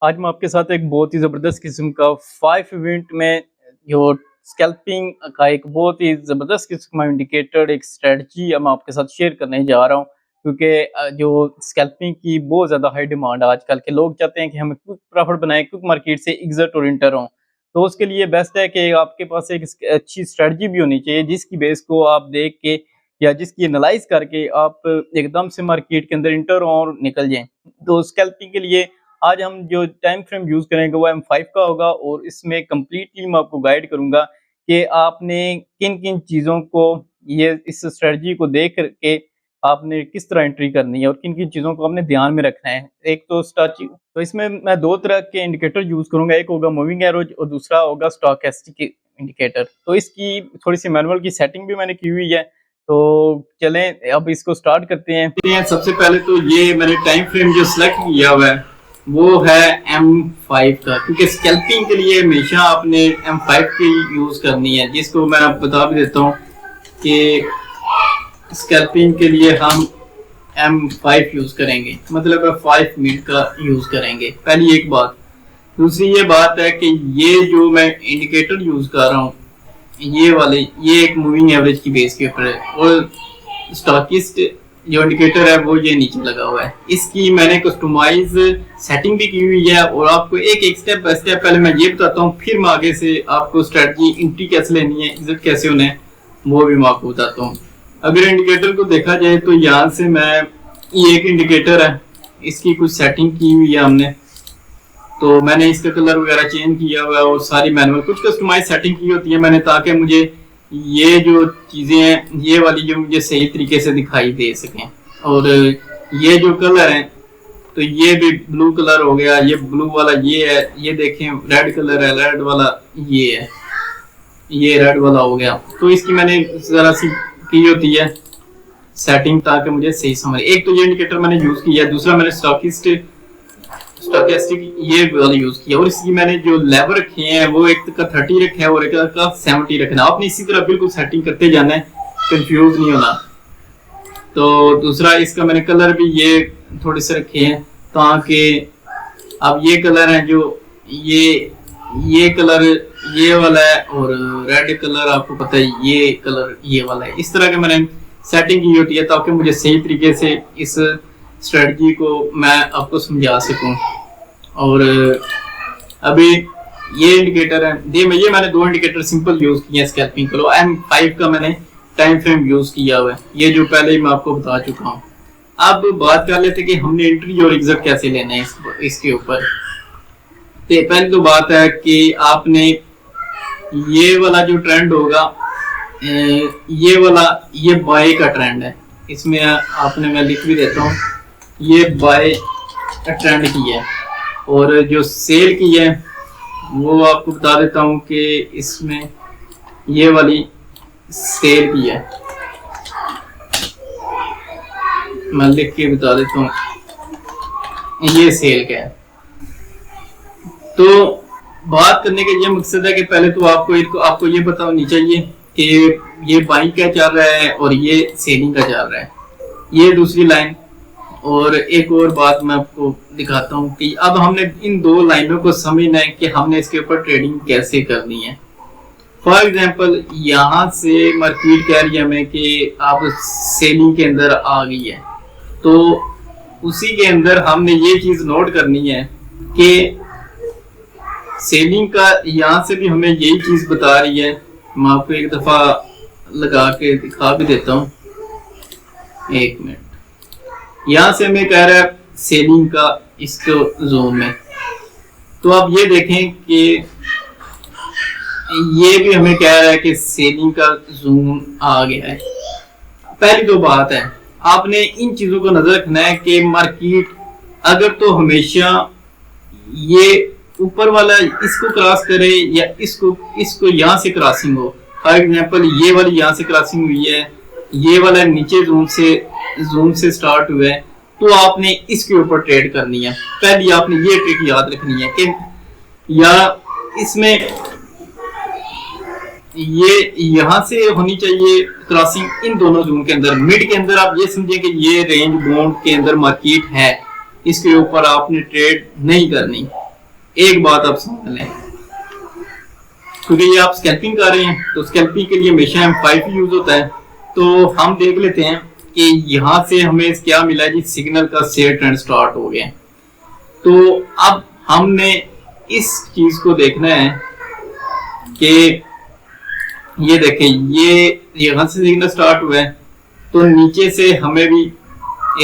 आज मैं आपके साथ एक बहुत ही ज़बरदस्त किस्म का 5 इवेंट में जो स्कैल्पिंग का एक बहुत ही ज़बरदस्त किस्म का इंडिकेटर, एक स्ट्रेटजी मैं आपके साथ शेयर करने जा रहा हूँ। क्योंकि जो स्कैल्पिंग की बहुत ज़्यादा हाई डिमांड है आजकल के लोग चाहते हैं कि हम क्विक प्रॉफिट बनाएँ, क्विक मार्केट से एग्ज़िट और एंटर हों। तो उसके लिए बेस्ट है कि आपके पास एक अच्छी स्ट्रेटजी भी होनी चाहिए जिसकी बेस को आप देख के या जिसकी एनालाइज़ करके आप एकदम से मार्केट के अंदर एंटर हों और निकल जाएँ। तो स्कैल्पिंग के लिए आज हम जो टाइम फ्रेम यूज़ करेंगे वो M5 का होगा और इसमें कंप्लीटली मैं आपको गाइड करूँगा कि आपने किन-किन चीज़ों को ये इस स्ट्रेटजी को देख कर के आपने किस तरह एंट्री करनी है और किन-किन चीज़ों को आपने ध्यान में रखना है। एक तो स्टाची तो इसमें मैं 2 तरह के इंडिकेटर यूज़ करूँगा, एक होगा मूविंग एवरेज और दूसरा होगा स्टोचैस्टिक इंडिकेटर। तो इसकी थोड़ी-सी मैनुअल की सेटिंग भी मैंने की हुई है। तो चलें अब इसको स्टार्ट करते हैं। सबसे पहले तो ये मैंने टाइम फ्रेम जो सिलेक्ट किया हुआ है वो है M5 का, क्योंकि स्कैल्पिंग के लिए हमेशा आपने M5 की यूज करनी है, जिसको मैं आप बता भी देता हूँ कि स्कैल्पिंग के लिए हम M5 यूज करेंगे, मतलब 5 मिनट का यूज करेंगे। पहली एक बात। दूसरी ये बात है कि ये जो मैं इंडिकेटर यूज कर रहा हूँ ये एक मूविंग एवरेज की बेस के ऊपर है और स्टॉकिस्ट जो इंडिकेटर है वो ये नीचे लगा हुआ है। इसकी मैंने कस्टमाइज सेटिंग भी की हुई है और आपको एक स्टेप बाय स्टेप पहले मैं ये बताता हूँ, फिर मैं आगे से आपको स्ट्रेटजी एंट्री कैसे लेनी है, एग्जिट कैसे होना है, वो भी मैं आपको बताता हूँ। अगर इंडिकेटर को देखा जाए तो यहाँ से ये एक इंडिकेटर है, इसकी कुछ सेटिंग की हुई है हमने, तो मैंने इसका कलर वगैरह चेंज किया हुआ है और सारी मैनुअल कुछ कस्टमाइज सेटिंग की होती है मैंने, ताकि मुझे ये जो चीजें हैं ये वाली जो मुझे सही तरीके से दिखाई दे सकें। और ये जो कलर है तो ये भी ब्लू कलर हो गया, ये ब्लू वाला ये है, ये देखें रेड कलर है, रेड वाला ये है, ये रेड वाला हो गया। तो इसकी मैंने जरा सी की होती है सेटिंग ताकि मुझे सही समझ। एक तो ये इंडिकेटर मैंने यूज किया, दूसरा मैंने स्टोचैस्टिक ये वाला यूज किया और इसकी मैंने जो लेवल रखे हैं वो एक का 30 रखा है और एक का 70 रखना। आपने इसी तरह बिल्कुल सेटिंग करते जाना है, कंफ्यूज नहीं होना। तो दूसरा इसका मैंने कलर भी ये थोड़े से रखे हैं ताकि अब ये कलर है जो ये कलर ये वाला है और रेड कलर आपको पता है ये कलर ये वाला है। इस तरह के मैंने सेटिंग की होती है ताकि मुझे सही तरीके से इस स्ट्रेटजी को मैं आपको समझा सकूं। और अभी ये इंडिकेटर है, ये मैंने 2 इंडिकेटर सिंपल यूज किए हैं स्कैल्पिंग के लिए। M5 का मैंने टाइम फ्रेम यूज किया हुआ है, ये जो पहले ही मैं आपको बता चुका हूँ। अब बात कर लेते कि हमने एंट्री और एग्जिट कैसे लेना है इसके ऊपर। तो पहली तो बात है कि आपने ये वाला जो ट्रेंड होगा ये वाला ये बाय का ट्रेंड है, इसमें आपने मैं लिख भी देता हूँ, ये बाय ट्रेंड की है और जो सेल की है वो आपको बता देता हूँ कि इसमें ये वाली सेल की है, मैं लिख के बता देता हूँ, ये सेल का है। तो बात करने का ये मकसद है कि पहले तो आपको ये पता होनी चाहिए कि ये बाइंग का चल रहा है और ये सेलिंग का चल रहा है, ये दूसरी लाइन। और एक और बात मैं आपको दिखाता हूँ कि अब हमने इन 2 लाइनों को समझना है कि हमने इसके ऊपर ट्रेडिंग कैसे करनी है। फॉर एग्जांपल यहाँ से मार्केट कह रही है हमें कि आप सेलिंग के अंदर आ गई है, तो उसी के अंदर हमने ये चीज नोट करनी है कि सेलिंग का यहाँ से भी हमें यही चीज बता रही है। मैं आपको एक दफा लगा के दिखा भी देता हूँ, 1 मिनट। यहाँ से हमें कह रहा है सेलिंग का इसको जोन में, तो आप ये देखें कि ये भी हमें कह रहा है कि सेलिंग का जोन आ गया है। पहली तो बात है आपने इन चीजों को नजर रखना है कि मार्केट अगर तो हमेशा ये ऊपर वाला इसको क्रॉस करे या इसको यहाँ से क्रॉसिंग हो। फॉर एग्जांपल ये वाली यहाँ से क्रॉसिंग हुई है, ये वाला नीचे जोन से स्टार्ट हुआ है, तो आपने इसके ऊपर ट्रेड करनी है। पहली आपने ये ट्रिक याद रखनी है कि या इसमें ये यहां से होनी चाहिए क्रॉसिंग इन दोनों जोन के अंदर। मिड के अंदर आप ये समझें कि ये रेंज बाउंड के अंदर मार्केट है, इसके ऊपर आपने ट्रेड नहीं करनी। एक बात आप समझ लें, क्योंकि ये आप स्कैल्पिंग कर रहे हैं तो स्कैल्पिंग के लिए हमेशा M5 यूज होता है। तो हम देख लेते हैं कि यहाँ से हमें क्या मिला जी, सिग्नल का शेयर ट्रेंड स्टार्ट हो गया। तो अब हमने इस चीज को देखना है कि ये देखें, ये यहाँ से सिग्नल स्टार्ट हुआ है तो नीचे से हमें भी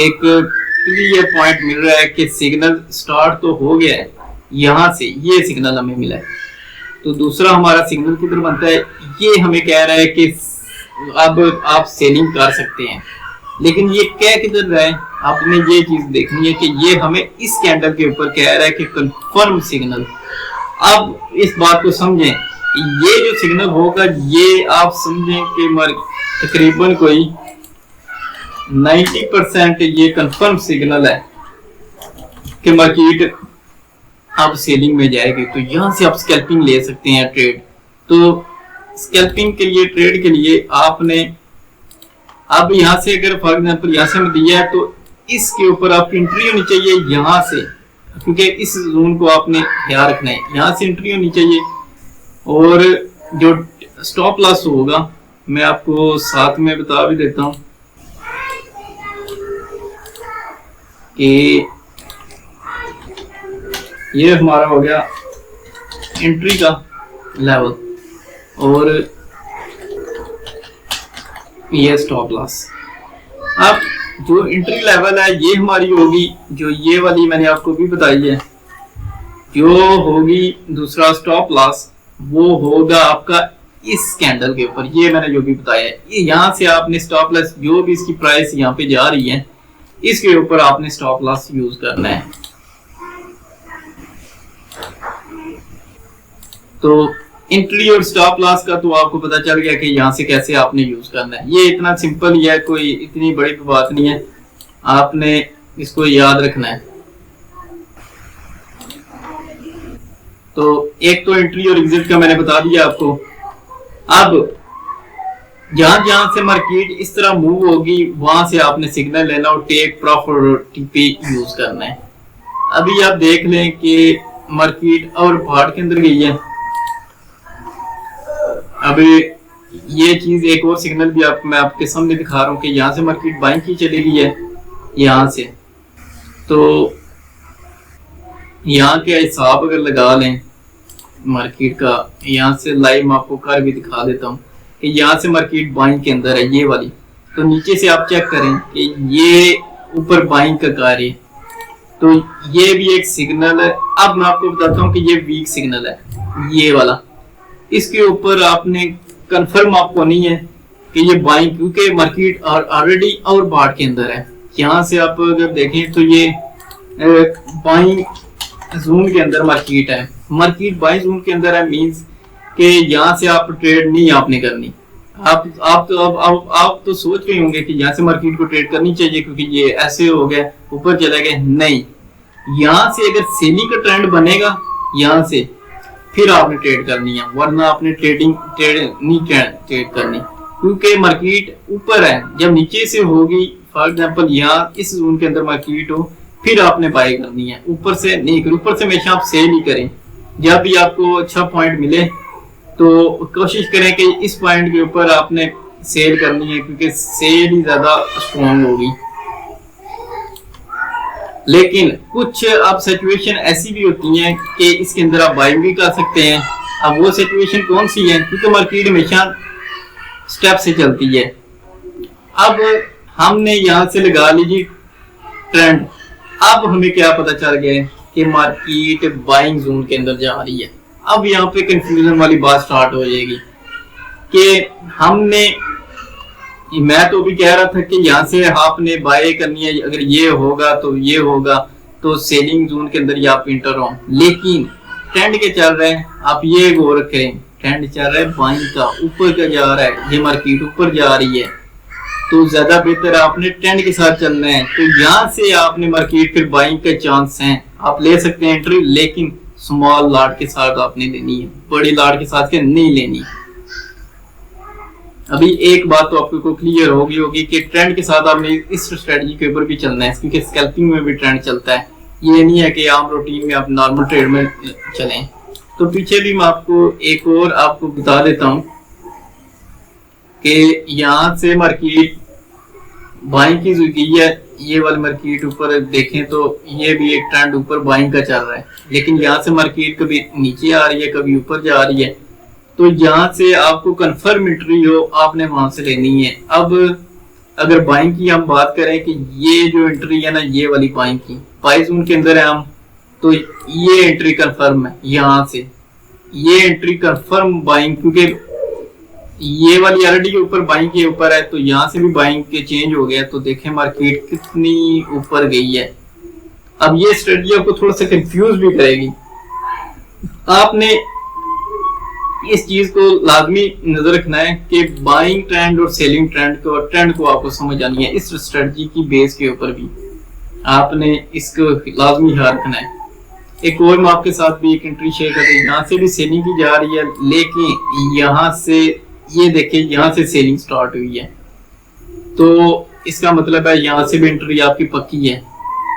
एक क्लियर पॉइंट मिल रहा है कि सिग्नल स्टार्ट तो हो गया है, यहाँ से ये सिग्नल हमें मिला है। तो दूसरा हमारा सिग्नल किधर बनता है, ये हमें कह रहा है कि अब आप सेलिंग कर सकते हैं। लेकिन ये कह किधर रहा है, आपने ये चीज देखनी है कि ये हमें इस कैंडल के ऊपर कह रहा है कि कंफर्म सिग्नल। अब इस बात को समझें, ये जो सिग्नल होगा ये आप समझें कि तकरीबन कोई 90% ये कंफर्म सिग्नल है कि मार्केट अब सेलिंग में जाएगी। तो यहाँ से आप स्कैल्पिंग ले सकते हैं ट्रेड। तो स्कैल्पिंग के लिए, ट्रेड के लिए आपने अब यहाँ से अगर फॉर एग्जांपल यहाँ से मैं दिया है तो इसके ऊपर आपकी एंट्री होनी चाहिए यहाँ से, क्योंकि इस जोन को आपने ख्याल रखना है, यहाँ से एंट्री होनी चाहिए। और जो स्टॉप लॉस होगा मैं आपको साथ में बता भी देता हूँ कि ये हमारा हो गया एंट्री का लेवल और ये स्टॉप लॉस। अब जो एंट्री लेवल है ये हमारी होगी, जो ये वाली मैंने आपको भी बताई है, जो होगी दूसरा स्टॉप लॉस वो होगा आपका इस कैंडल के ऊपर, ये मैंने जो भी बताया है। ये यहाँ से आपने स्टॉप लॉस जो भी इसकी प्राइस यहाँ पे जा रही है इसके ऊपर आपने स्टॉप लॉस यूज करना है। तो एंट्री और स्टॉप लॉस का तो आपको पता चल गया कि यहाँ से कैसे आपने यूज करना है। ये इतना सिंपल ही है, कोई इतनी बड़ी बात नहीं है, आपने इसको याद रखना है। तो एक तो एंट्री और एग्जिट का मैंने बता दिया आपको। अब जहां जहां से मार्केट इस तरह मूव होगी वहां से आपने सिग्नल लेना और टेक प्रॉफिट पे यूज करना है। अभी आप देख लें कि मार्केट और पहाड़ के अंदर गई है। अभी ये चीज एक और सिग्नल भी मैं आपके सामने दिखा रहा हूँ कि यहाँ से मार्केट बाइंग की चली गई है यहाँ से। तो यहाँ के हिसाब अगर लगा लें मार्केट का, यहाँ से लाइव मैं आपको कर भी दिखा देता हूँ कि यहाँ से मार्केट बाइंग के अंदर है ये वाली। तो नीचे से आप चेक करें कि ये ऊपर बाइंग का कार्य, तो ये भी एक सिग्नल है। अब मैं आपको बताता हूँ कि ये वीक सिग्नल है ये वाला, इसके ऊपर आपने कंफर्म आपको नहीं है कि ये बाइंग, क्योंकि मार्केट ऑलरेडी और बाढ़ के अंदर है। यहाँ से आप अगर देखें तो ये बाइंग जोन के अंदर मार्केट है, मार्केट बाइंग जोन के अंदर है, मींस कि यहाँ से आप ट्रेड नहीं आपने करनी। आप तो सोच रहे होंगे कि यहाँ से मार्केट को ट्रेड करनी चाहिए क्योंकि ये ऐसे हो गया ऊपर चले गए। नहीं, यहाँ से अगर सेलिंग का ट्रेंड बनेगा यहाँ से फिर आपने ट्रेड करनी है, वरना आपने ट्रेड नहीं ट्रेड करनी, क्योंकि मार्केट ऊपर है। जब नीचे से होगी फॉर एग्जांपल यहाँ इस जोन के अंदर मार्केट हो फिर आपने बाय करनी है, ऊपर से नहीं करें। ऊपर से हमेशा आप सेल ही करें। जब भी आपको अच्छा पॉइंट मिले तो कोशिश करें कि इस पॉइंट के ऊपर आपने सेल करनी है, क्योंकि सेल ही ज्यादा स्ट्रॉन्ग होगी। लेकिन कुछ अब सिचुएशन ऐसी भी होती हैं कि इसके अंदर आप बाइंग भी कर सकते हैं। अब वो सिचुएशन कौन सी है, क्योंकि मार्केट हमेशा स्टेप से चलती है। अब हमने यहाँ से लगा लीजिए ट्रेंड। अब हमें क्या पता चल गया कि मार्केट बाइंग जोन के अंदर जा रही है। अब यहाँ पे कंफ्यूजन वाली बात स्टार्ट हो जाएगी कि हमने, मैं तो भी कह रहा था कि यहाँ से आपने बाय करनी है, अगर ये होगा तो ये होगा, तो सेलिंग जोन के अंदर ही आप इंटर हो। लेकिन ट्रेंड के चल रहे हैं, आप ये गौर रखें, ट्रेंड चल रहा है बाइंग का, ऊपर का जा रहा है, ये मार्केट ऊपर जा रही है, तो ज्यादा बेहतर आपने ट्रेंड के साथ चलना है। तो यहाँ से आपने मार्केट फिर बाइंग के चांस हैं, आप ले सकते हैं एंट्री, लेकिन स्मॉल लॉट के साथ आपने लेनी है, बड़ी लॉट के साथ के नहीं लेनी। अभी एक बात तो आपको क्लियर होगी कि ट्रेंड के साथ आपने इस स्ट्रेटजी के ऊपर भी चलना है, क्योंकि स्कैल्पिंग में भी ट्रेंड चलता है। ये नहीं है कि आम रूटीन में आप नॉर्मल ट्रेड में चलें। तो पीछे भी मैं आपको एक और आपको बता देता हूँ कि यहाँ से मार्केट बाइंग की गई है, ये वाली मार्केट ऊपर देखें तो ये भी एक ट्रेंड ऊपर बाइंग का चल रहा है, लेकिन यहाँ से मार्केट कभी नीचे आ रही है कभी ऊपर जा रही है। तो यहाँ से आपको कंफर्म एंट्री हो आपने वहां से लेनी है। अब अगर बाइंग की हम बात करें कि ये जो एंट्री है ना, ये वाली बाइंग की बाई जोन के अंदर है हम, तो ये एंट्री कंफर्म है। यहाँ से ये एंट्री कंफर्म बाइंग, क्योंकि ये वाली ऑलरेडी ऊपर बाइंग के ऊपर है, तो यहाँ से भी बाइंग के चेंज हो गया। तो देखें मार्केट कितनी ऊपर गई है। अब ये स्ट्रेटजी आपको थोड़ा सा कंफ्यूज भी करेगी। आपने इस चीज को लाजमी नजर रखना है कि बाइंग ट्रेंड और सेलिंग ट्रेंड को आपको समझ आनी है। इस स्ट्रेटजी की बेस के ऊपर भी आपने इसको लाजमी ख्याल रखना है। एक और मैं आपके साथ भी एक एंट्री शेयर करता हूँ। यहाँ से भी सेलिंग की जा रही है, लेकिन यहाँ से ये देखिए यहाँ से सेलिंग स्टार्ट हुई है, तो इसका मतलब है यहाँ से भी एंट्री आपकी पक्की है।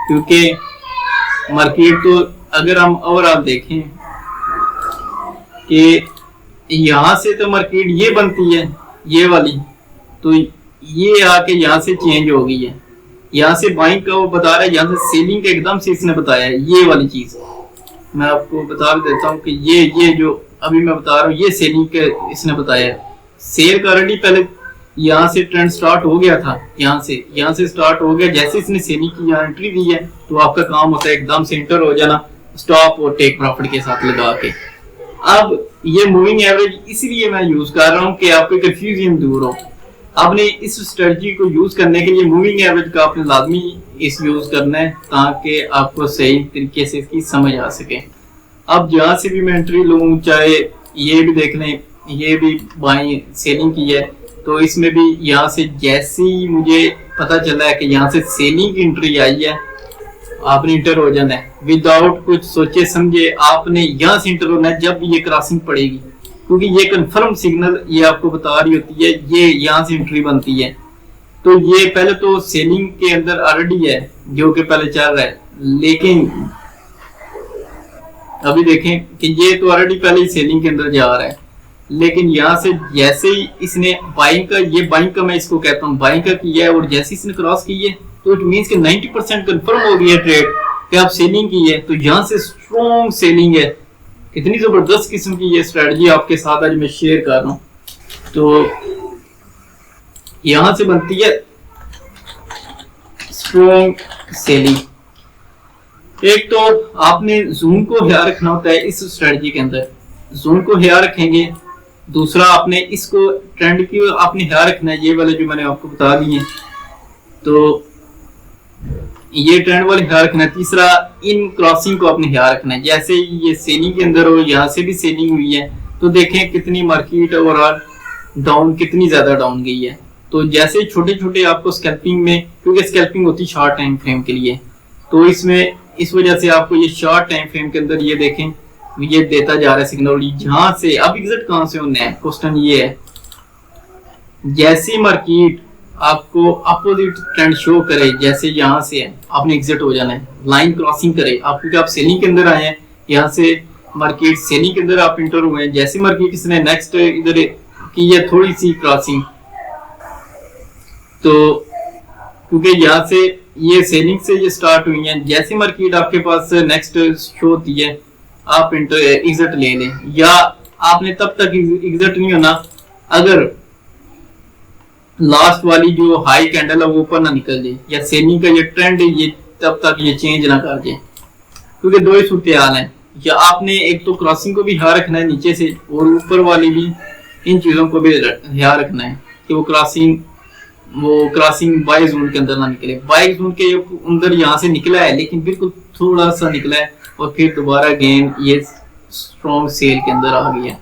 क्योंकि मार्केट तो अगर हम ओवरऑल देखें कि यहाँ से तो मार्केट ये बनती है ये वाली, तो ये आके यहाँ से चेंज हो गई है। यहाँ से बाइंग का वो बता रहा है, यहाँ से सेलिंग का एकदम से इसने बताया है। ये वाली चीज मैं आपको बता देता हूँ कि ये जो अभी मैं बता रहा हूँ ये सेलिंग का इसने बताया है। सेल का ऑलरेडी पहले यहाँ से ट्रेंड स्टार्ट हो गया था, यहाँ से स्टार्ट हो गया। जैसे इसने सेलिंग की यहाँ एंट्री दी है, तो आपका काम होता है एकदम से एंटर हो जाना स्टॉप और टेक प्रॉफिट के साथ लगा के। अब ये मूविंग एवरेज इसलिए मैं यूज कर रहा हूँ कि आपको कंफ्यूजन दूर हो। आपने इस स्ट्रेटजी को यूज करने के लिए मूविंग एवरेज का आपने लाजमी इस यूज करना है, ताकि आपको सही तरीके से इसकी समझ आ सके। अब जहाँ से भी मैं एंट्री लूँ, चाहे ये भी देख लें, ये भी बाई सेलिंग की है, तो इसमें भी यहाँ से जैसे ही मुझे पता चला है कि यहाँ से सेलिंग की एंट्री आई है, आपने इंटर हो जाना है विदाउट कुछ सोचे समझे। आपने यहाँ से इंटर होना है जब ये क्रॉसिंग पड़ेगी, क्योंकि ये कंफर्म सिग्नल ये आपको बता रही होती है ये यहाँ से एंट्री बनती है। तो ये पहले तो सेलिंग के अंदर ऑलरेडी है जो कि पहले चल रहा है, लेकिन अभी देखें कि ये तो ऑलरेडी पहले सेलिंग के अंदर जा रहा है, लेकिन यहाँ से जैसे ही इसने बाइंग का, ये बाइंग का मैं इसको कहता हूँ बाइंग का किया है, और जैसे इसने क्रॉस की है तो इट मींस कि 90% कंफर्म हो गई है ट्रेड कि आप सेलिंग की है। तो यहाँ से स्ट्रॉन्ग सेलिंग है। कितनी जबरदस्त किस्म की ये स्ट्रेटजी आपके साथ आज मैं शेयर कर रहा हूँ। तो यहाँ से बनती है स्ट्रॉन्ग सेलिंग। एक तो आपने जोन को ख्याल रखना होता है इस स्ट्रेटजी के अंदर, जोन को ख्याल रखेंगे। दूसरा आपने इसको ट्रेंड की आपने ख्याल रखना है, ये वाले जो मैंने आपको बता दिए, तो ये ट्रेंड वाले ख्याल रखना है। तीसरा इन क्रॉसिंग को आपने ख्याल रखना है। जैसे ये सेलिंग के अंदर हो, यहाँ से भी सेलिंग हुई है, तो देखें कितनी मार्केट ओवरऑल डाउन, कितनी ज्यादा डाउन गई है। तो जैसे छोटे छोटे आपको स्कैल्पिंग में, क्योंकि स्कैल्पिंग होती है शॉर्ट टाइम फ्रेम के लिए, तो इसमें इस वजह से आपको ये शॉर्ट टाइम फ्रेम के अंदर ये देखें ये देता जा रहा है सिग्नल। जहां से अब एग्जिट कहां से होना है, क्वेश्चन ये है। जैसी मार्केट आपको अपोजिट ट्रेंड शो करे, जैसे यहाँ से है आपने एग्जिट हो जाना है, लाइन क्रॉसिंग करे आप, क्योंकि आप सेलिंग के अंदर आए हैं, यहाँ से मार्केट सेलिंग के अंदर आप इंटर हुए हैं। जैसे मार्केट इसने नेक्स्ट इधर की है थोड़ी सी क्रॉसिंग, तो क्योंकि यहाँ से ये सेलिंग से ये स्टार्ट हुई है, जैसे मार्केट आपके पास नेक्स्ट शो होती है आप एग्जिट ले लें, या आपने तब तक एग्जिट नहीं होना अगर लास्ट वाली जो हाई कैंडल है वो ऊपर ना निकल जाए, या सेलिंग का ये ट्रेंड है ये तब तक ये चेंज ना कर जाए। क्योंकि दो ही सूरत हाल है, या आपने एक तो क्रॉसिंग को भी ख्याल रखना है नीचे से, और ऊपर वाली भी इन चीजों को भी ख्याल रखना है कि वो क्रॉसिंग बाई जोन के अंदर ना निकले। बाई जोन के अंदर यहाँ से निकला है, लेकिन बिल्कुल थोड़ा सा निकला है, और फिर दोबारा अगेन ये स्ट्रॉन्ग सेल के अंदर आ गया।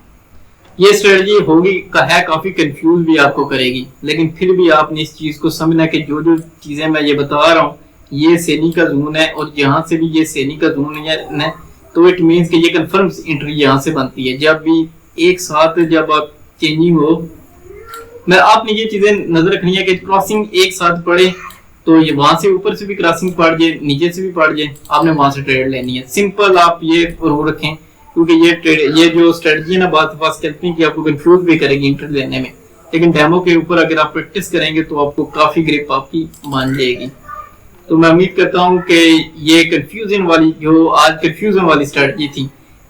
ये स्ट्रेटजी होगी है काफी कंफ्यूज भी आपको करेगी, लेकिन फिर भी आपने इस चीज को समझना कि जो जो चीजें मैं ये बता रहा हूँ ये सेलिंग का जोन है, और यहाँ से भी ये सेलिंग का जोन है, तो इट मींस कि ये कंफर्म एंट्री यहाँ से बनती है। जब भी एक साथ जब आप चेंजिंग हो, मैं आपने ये चीजें नजर रखनी है कि क्रॉसिंग एक साथ पड़े तो ये वहां से ऊपर से भी क्रॉसिंग पड़ जाए, नीचे से भी पड़ जाए, आपने वहां से ट्रेड लेनी है। सिंपल आप ये रूल रखें, क्योंकि ये जो स्ट्रेटजी है ना बात फास्ट स्कैल्पिंग की आपको कंफ्यूज भी करेगी इंट्री लेने में, लेकिन डेमो के ऊपर अगर आप प्रैक्टिस करेंगे तो आपको काफी ग्रिप आपकी मान जाएगी। तो मैं उम्मीद करता हूँ कि ये कंफ्यूजन वाली जो आज कंफ्यूजन वाली स्ट्रेटजी थी,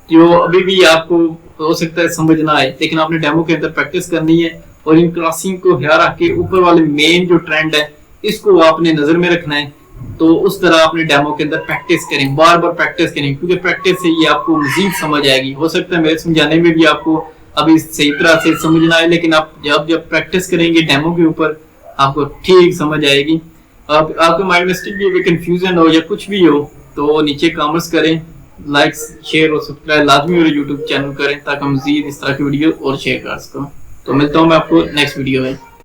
जो अभी भी आपको हो सकता है समझ ना आए, लेकिन आपने डेमो के अंदर प्रैक्टिस करनी है और इन क्रॉसिंग को ध्यान रख के ऊपर वाले मेन जो ट्रेंड है इसको आपने नजर में रखना है। तो उस तरह अपने डेमो के अंदर प्रैक्टिस करें, बार बार प्रैक्टिस करें, क्योंकि प्रैक्टिस से ये आपको मजीद समझ आएगी। हो सकता है मेरे समझाने में भी आपको अभी सही तरह से समझ ना आए, लेकिन आप जब प्रैक्टिस करेंगे डेमो के ऊपर आपको ठीक समझ आएगी। आपके माइंड में स्टिल भी कंफ्यूजन हो या कुछ भी हो तो नीचे कमेंट्स करें, लाइक शेयर और सब्सक्राइब लाजमी मेरे यूट्यूब चैनल करें ताकि मजीद इस तरह की वीडियो और शेयर कर सकूं। तो मिलता हूं मैं आपको नेक्स्ट वीडियो में।